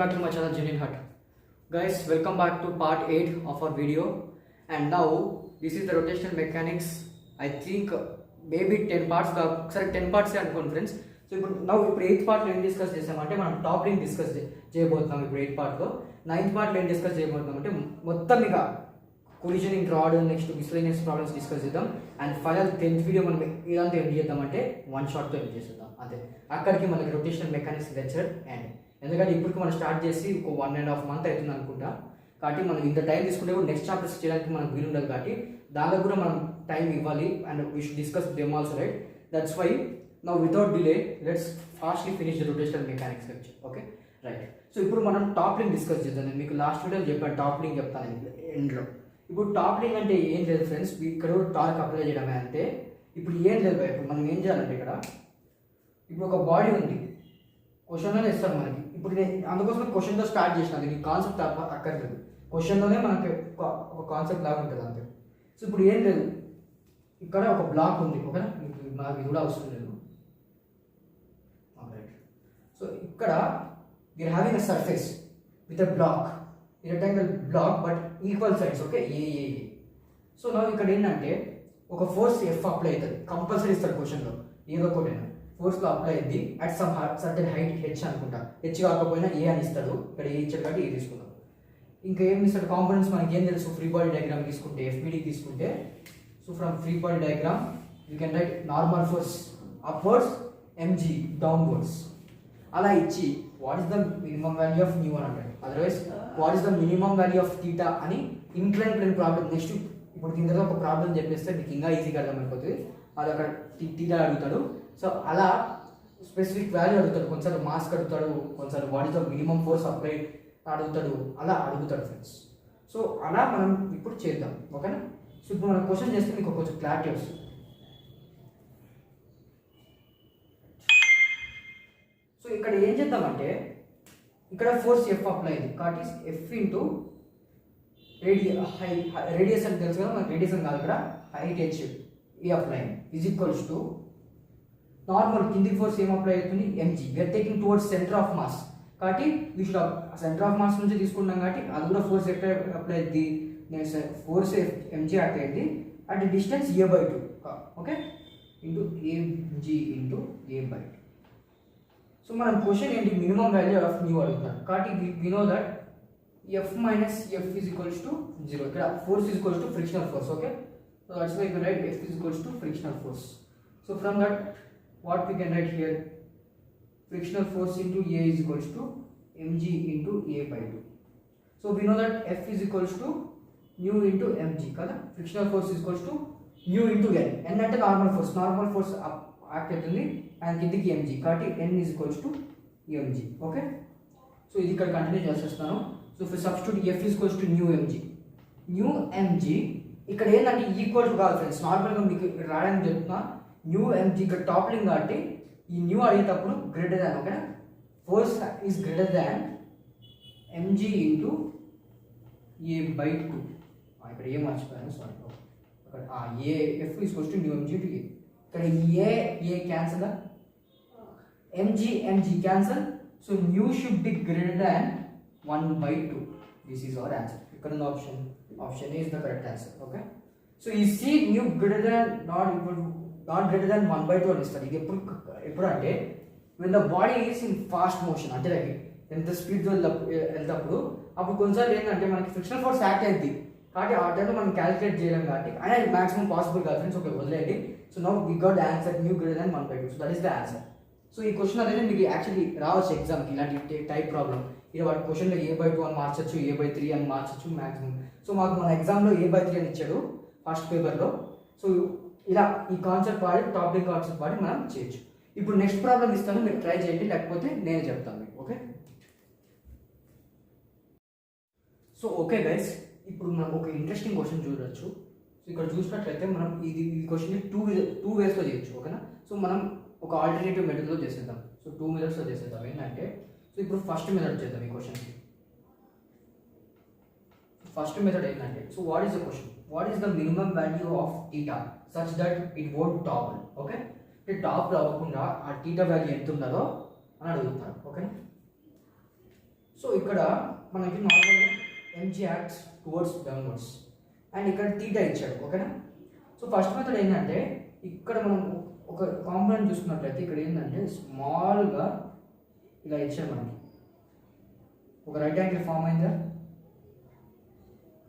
back to my channel Genuine Hut. Guys, welcome back to part 8 of our video. And now this is the rotational mechanics. I think maybe 10 parts. Sorry, 10 parts and conference. So now we 8th part lo discuss చేసామంటే మనం top link discuss చేయబోతున్నాం. ఇప్పుడు 8th part లో 9th part లో discuss చేయబోతున్నాం అంటే మొత్తం ఇక కొలిజనింగ్ rod next miscellaneous problems discuss చేద్దాం. అండ్ ఫైనల్ 10th వీడియో మనం ఇలాంటి ఎండ్ చేద్దామంటే వన్ షాట్ తో ఎండ్ చేసేద్దాం. అంతే, అక్కడికి మనకి రొటేషనల్ మెకానిక్స్ లెక్చర్ అండ్ ఎందుకంటే ఇప్పటికి మనం స్టార్ట్ చేసి ఒక 1.5 month అవుతుంది అనుకుంటా. కాబట్టి మనం ఇంత టైం తీసుకుంటే కూడా నెక్స్ట్ చాప్టర్స్ చేయడానికి మనకు వీలు ఉండదు. కాబట్టి దానిలో కూడా మనం టైం ఇవ్వాలి and we should discuss them also, right? That's why now without delay let's fastly finish the rotational mechanics lecture. Okay, right. So ఇప్పుడు మనం టాప్ లింక్ డిస్కస్ చేద్దాం. నేను మీకు లాస్ట్ వీడియోలో చెప్పాను, టాప్ లింక్ చెప్తాను ఎండ్లో. ఇప్పుడు టాప్ లింక్ అంటే ఏం లేదు ఫ్రెండ్స్, ఇక్కడ టార్క్ అప్లై చేయడమే అంతే. ఇప్పుడు ఏం లేదు, ఇప్పుడు మనం ఏం చేయాలంటే ఇప్పుడు ఒక బాడీ ఉంది, క్వశ్చన్లోనే ఇస్తారు మనకి. ఇప్పుడు నేను అందుకోసం క్వశ్చన్తో స్టార్ట్ చేసిన, అది కాన్సెప్ట్ అక్కర్లేదు. క్వశ్చన్లోనే మనకి ఒక కాన్సెప్ట్ లాగా ఉంటుంది అంతే. సో ఇప్పుడు ఏం లేదు, ఇక్కడ ఒక బ్లాక్ ఉంది, ఓకేనా? నాకు ఇది కూడా అవసరం లేదు. రైట్. సో ఇక్కడ we are having a surface with a block, rectangle block but equal sides, okay, ఏ. సో నా ఇక్కడ ఏంటంటే ఒక ఫోర్స్ ఎఫ్ అప్లై అవుతుంది, కంపల్సరీ ఇస్తాడు క్వశ్చన్లో. ఏదో ఒకటైనా ఫోర్స్లో అప్లై అయింది at some certain height H అనుకుంటా. హెచ్ కాకపోయినా ఏ అని ఇస్తాడు. ఇక్కడ ఏ ఇచ్చాడు కాబట్టి ఏ తీసుకుందాం. ఇంకా ఏం ఇస్తాడు కాంపోనెంట్స్ మనకి ఏం తెలుసు. ఫ్రీ బాడీ డయాగ్రామ్ తీసుకుంటే ఎఫ్బిడి తీసుకుంటే, so from free body diagram you can write normal force upwards MG downwards అలా ఇచ్చి what is the minimum value of new అని అంటాడు. Otherwise what is the minimum value of theta అని incline plane problem. Next ఇప్పుడు కింద ఒక problem చెప్పేస్తే మీకు ఇంకా ఈజీగా అర్థమైపోతుంది. అది అక్కడ థీటా అడుగుతాడు. సో అలా స్పెసిఫిక్ వాల్యూ అడుగుతాడు, కొన్నిసార్లు మాస్క్ అడుగుతాడు, కొన్నిసార్లు what is the minimum force apply అడుగుతాడు, అలా అడుగుతాడు ఫ్రెండ్స్. సో అలా మనం ఇప్పుడు చేద్దాం, ఓకేనా? సో ఇప్పుడు మనం క్వశ్చన్ చేస్తే మీకు కొంచెం క్లారిటీ వస్తుంది. సో ఇక్కడ ఏం చేద్దామంటే ఇక్కడ ఫోర్స్ ఎఫ్ అప్లై అయింది కాబట్టి ఎఫ్ ఇంటూ రేడియస్ అని తెలుసు కదా మనకి. రేడియస్ అని కాదు, ఇక్కడ height H A apply is equals to normal కింది ఫోర్స్ ఏం అప్లై అవుతుంది, MG. We're taking towards centre of mass కాబట్టి we should centre of mass నుంచి తీసుకుంటాం కాబట్టి అది కూడా ఫోర్స్ ఎక్కడ అప్లై అయింది, ఫోర్స్ ఎంజీ అప్లై అయింది at distance a/2, okay, into MG into a/2. So మనం క్వశ్చన్ ఏంటి, మినిమం వాల్యూ ఆఫ్ న్యూ అడుగుతాం కాబట్టి we know that F minus F is equals to 0. ఇక్కడ force is equals to frictional force, okay. So that's why we write F is equals to frictional force. So from that what we can write here, frictional force into A is equals to mg into a/2. So we know that F is equals to nu into mg kada. Frictional force is equals to nu into n. N అంటే normal force act అవుతుంది and కిందికి mg కాబట్టి n is equals to mg, okay. So ఇది ఇక్కడ continue చేసేస్తాను. So for substitute F is equals to nu mg ఇక్కడ ఏంటంటే equal to కాదు ఫ్రెండ్స్, నార్మల్గా మీకు రాయడానికి చెప్తున్నా. న్యూ ఎంజీ ఇక్కడ టాప్ లింక్ కాబట్టి ఈ న్యూ అడిగేటప్పుడు గ్రేటర్ దాన్, ఓకేనా? Force is greater than MG into a/2. ఇక్కడ ఏ మర్చిపోయాను, సారీ. అక్కడ A F is equals to mu MG to A. ఇక్కడ A cancel, MG cancel. So mu should be greater than 1/2. This is our answer. ఇక్కడ ఉన్న option is the correct answer, okay. So ఈ C mu greater than not greater than 1/2 అని ఇస్తారు. ఇది ఎప్పుడు అంటే when the body is in fast motion, అంటే ఎంత స్పీడ్తో వెళ్తప్పుడు అప్పుడు కొన్నిసార్లు ఏంటంటే మనకి ఫ్రిక్షనల్ ఫోర్స్ యాక్ట్ అయింది కాబట్టి ఆ టైంలో మనం క్యాలిక్యులేట్ చేయలేం కాబట్టి అయినా మాక్సిమం పాసిబుల్ కాదు ఫ్రెండ్స్, ఓకే, వదిలేయండి. So now we got the answer new greater than 1/2. So that is the answer. So ఈ క్వశ్చన్ అనేది మీకు యాక్చువల్లీ రావచ్చు ఎగ్జామ్కి, ఇలాంటి టైప్ ప్రాబ్లం. ఇది వాటి క్వశ్చన్లో a/2 అని మార్చచ్చు, a/3 అని మార్చచ్చు మ్యాక్సిమం. సో మాకు మన ఎగ్జామ్లో a/3 అని ఇచ్చాడు ఫస్ట్ పేపర్లో. సో ఇలా ఈ కాన్సెప్ట్ వాడి టాప్ లింక్ కాన్సెప్ట్ వాడి మనం చేయొచ్చు. ఇప్పుడు నెక్స్ట్ ప్రాబ్లం ఇస్తాను, మీరు ట్రై చేయండి, లేకపోతే నేనే చెప్తాను మీకు, ఓకే. సో ఓకే గైస్, ఇప్పుడు మనం ఒక ఇంట్రెస్టింగ్ క్వశ్చన్ చూడొచ్చు. సో ఇక్కడ చూసినట్లయితే మనం ఈ క్వశ్చన్ని టూ వేస్లో చేయొచ్చు, ఓకేనా. సో మనం ఒక ఆల్టర్నేటివ్ మెథడ్లో చేసేద్దాం. సో 2 మెథడ్స్లో చేసేద్దాం. ఏంటంటే సో ఇప్పుడు ఫస్ట్ మెథడ్ చేద్దాం ఈ క్వశ్చన్కి. ఫస్ట్ మెథడ్ ఏంటంటే, so what is the question, what is the minimum value of theta such that it won't topple, okay. అంటే టాప్ అవ్వకుండా ఆ థీటా వాల్యూ ఎంత ఉన్నదో అని అడుగుతారు, ఓకే. సో ఇక్కడ మనకి నార్మల్గా MG acts towards downwards and ఇక్కడ తీటా ఇచ్చాడు. ఓకేనా. సో ఫస్ట్ మెథడ్ ఏంటంటే ఇక్కడ మనం ఒక కాంపోనెంట్ చూసుకున్నట్లయితే ఇక్కడ ఏంటంటే స్మాల్గా ఇలా ఇచ్చాడు మనకి ఒక రైట్ యాంగిల్ ఫామ్ అయిందా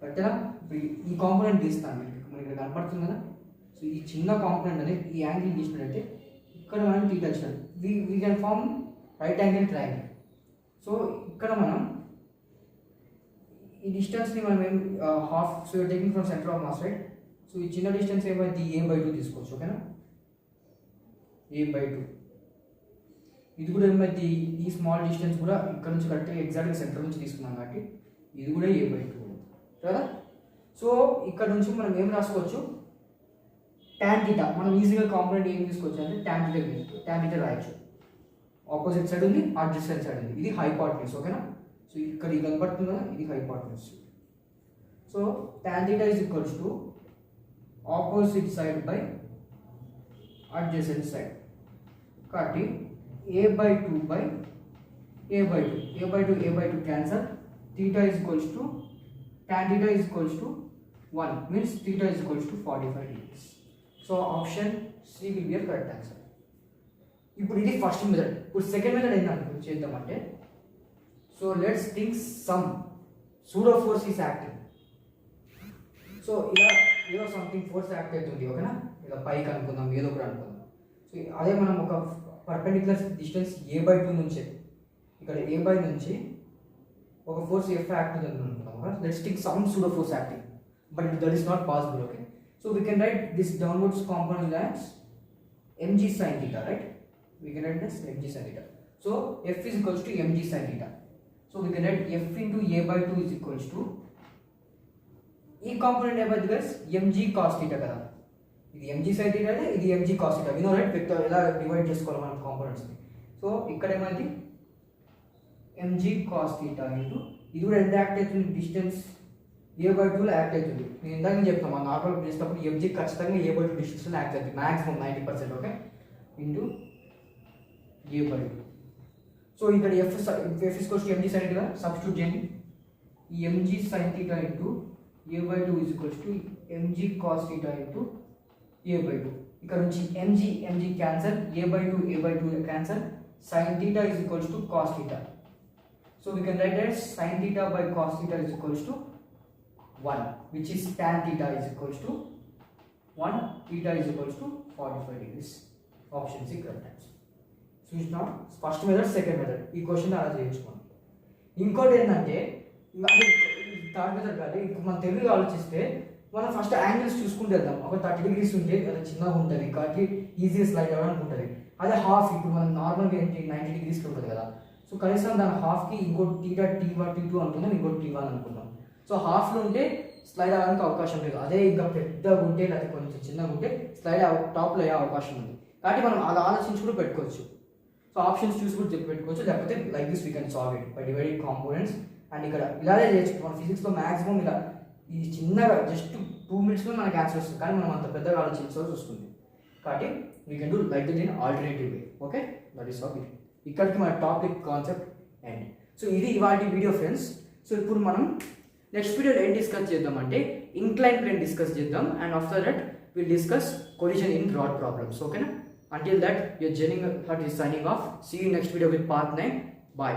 కరెక్టేనా. ఇప్పుడు ఈ కాంపోనెంట్ తీస్తాను మనకి ఇక్కడ కనపడుతుంది కదా. సో ఈ చిన్న కాంపోనెంట్ అనేది ఈ యాంగిల్ తీసినట్టయితే ఇక్కడ మనం తీటా ఇచ్చాడు. We can form right angle triangle. So ఇక్కడ మనం ఈ డిస్టెన్స్ని మనం ఏం half, so taking from centre of mass right. So ఈ చిన్న డిస్టెన్స్ ఏమైంది a/2 తీసుకోవచ్చు. ఓకేనా, a/2. ఇది కూడా ఏమైంది ఈ స్మాల్ డిస్టెన్స్ కూడా ఇక్కడ నుంచి కరెక్ట్గా ఎగ్జాక్ట్గా సెంటర్ నుంచి తీసుకున్నాం కాబట్టి ఇది కూడా a/2 కదా. సో ఇక్కడ నుంచి మనం ఏం రాసుకోవచ్చు tan θ. మనం ఈజీగా కాంపోనెంట్ ఏం తీసుకోవచ్చు అంటే tan θ రాయొచ్చు. ఆపోజిట్ సైడ్ ఉంది, అడ్జసెంట్ సైడ్ ఉంది. ఇది హైపోటెన్యూస్. ఓకేనా. సో ఇక్కడ ఇది కనపడుతుంది కదా, ఇది hypotenuse. So tan θ is equals to opposite side by adjacent side కాబట్టి a/2 by a/2 cancel. θ is equals to tan θ is equals to 1 means θ is equals to 45 degrees. So option C will be correct answer. ఇప్పుడు ఇది first method. ఇప్పుడు second method ఏంటంటే చేద్దామంటే so let's think some pseudo force is acting. So ఇలా ఏదో something force act అవుతుంది. ఓకేనా, ఇలా పైకి అనుకుందాం, ఏదో ఒకటి అనుకుందాం. సో అదే మనం ఒక పర్పెండిక్యులర్ డిస్టెన్స్ a/2 నుంచి ఇక్కడ a/2 నుంచి ఒక ఫోర్స్ F యాక్ట్ అవుతుంది అనుకుందాం. Let's think some pseudo force acting but that is not possible. Okay, so we can write this downwards component as mg sin θ, right? We can write this mg sin θ. So F is equals to mg sin θ. So we can write F into a/2 is equals to ఈ component ఏమైంది guys mg cos θ కదా. ఇది mg sin θ అయితే ఇది mg cos θ. వినో right, vector ఎలా divide చేసుకోవాలి మనం components ని. సో ఇక్కడ ఏమైంది mg cos θ ఇంటూ ఇది కూడా ఎంత యాక్ట్ అవుతుంది డిస్టెన్స్ a/2 లో యాక్ట్ అవుతుంది. నేను ఇందాక చెప్తాను మనం నార్మల్ చేసేటప్పుడు mg ఖచ్చితంగా a/2 డిస్టెన్స్ లో యాక్ట్ అవుతుంది maximum 90%. Okay, into a/2. So ఇక్కడ F is equals to mg sin θ substitute చేయండి. ఈ mg sin θ ఇంటూ a/2 is equals to mg cos θ into a/2. ఇక్కడ నుంచి mg cancel, a/2 cancel, sin θ is equals to cos θ. So we can write as sin θ by cos θ is equals to 1, which is tan θ is equals to 1, θ is equals to 45 degrees. Option C correct answer. So it's not first method, second method. ఈ question అలా చేయించుకోండి. ఇంకోటి ఏంటంటే third method కాదు, మనం తెలుగులో ఆలోచిస్తే మనం ఫస్ట్ యాంగిల్స్ చూసుకుంటూ వెళ్దాం. ఒక 30 degrees ఉంటే అది చిన్నగా ఉంటుంది కాబట్టి ఈజీగా స్లైడ్ అవ్వడానికి ఉంటుంది. అదే హాఫ్ ఇప్పుడు మనం నార్మల్గా ఏంటి 90 degrees ఉంటుంది కదా. సో కనీసం దాని హాఫ్కి ఇంకోటి T2 అనుకుందాం, ఇంకోటి T1 అనుకుందాం. సో హాఫ్లో ఉంటే స్లైడ్ అవ్వడానికి అవకాశం లేదు. అదే ఇంకా పెద్దగా ఉంటే లేకపోతే కొంచెం చిన్నగా ఉంటే స్లైడ్ టాప్లో అయ్యే అవకాశం ఉంది. కాబట్టి మనం అది ఆలోచించి కూడా పెట్టుకోవచ్చు. సో ఆప్షన్స్ చూసి కూడా పెట్టుకోవచ్చు. లేకపోతే like this we can solve it by dividing components. And ఇక్కడ ఇలాగే చేయొచ్చు. మన ఫిజిక్స్లో మ్యాక్సిమం ఇలా ఇది చిన్నగా జస్ట్ 2 minutesలో మనకు ఆన్సర్ వస్తుంది. కానీ మనం అంత పెద్దగా ఆలోచించాల్సి వస్తుంది. కాబట్టి we can do like that in alternative way. Okay, that is all. ఇక్కడికి మన టాపిక్ కాన్సెప్ట్ ఎండ్. సో ఇది ఇవాళ వీడియో ఫ్రెండ్స్. సో ఇప్పుడు మనం నెక్స్ట్ వీడియోలో ఏం డిస్కస్ చేద్దామంటే ఇంక్లైన్ ప్లేన్ డిస్కస్ చేద్దాం. And after that will discuss collision in rod problems. ఓకేనా, until that your journey is signing off. See you next video with part 9. Bye.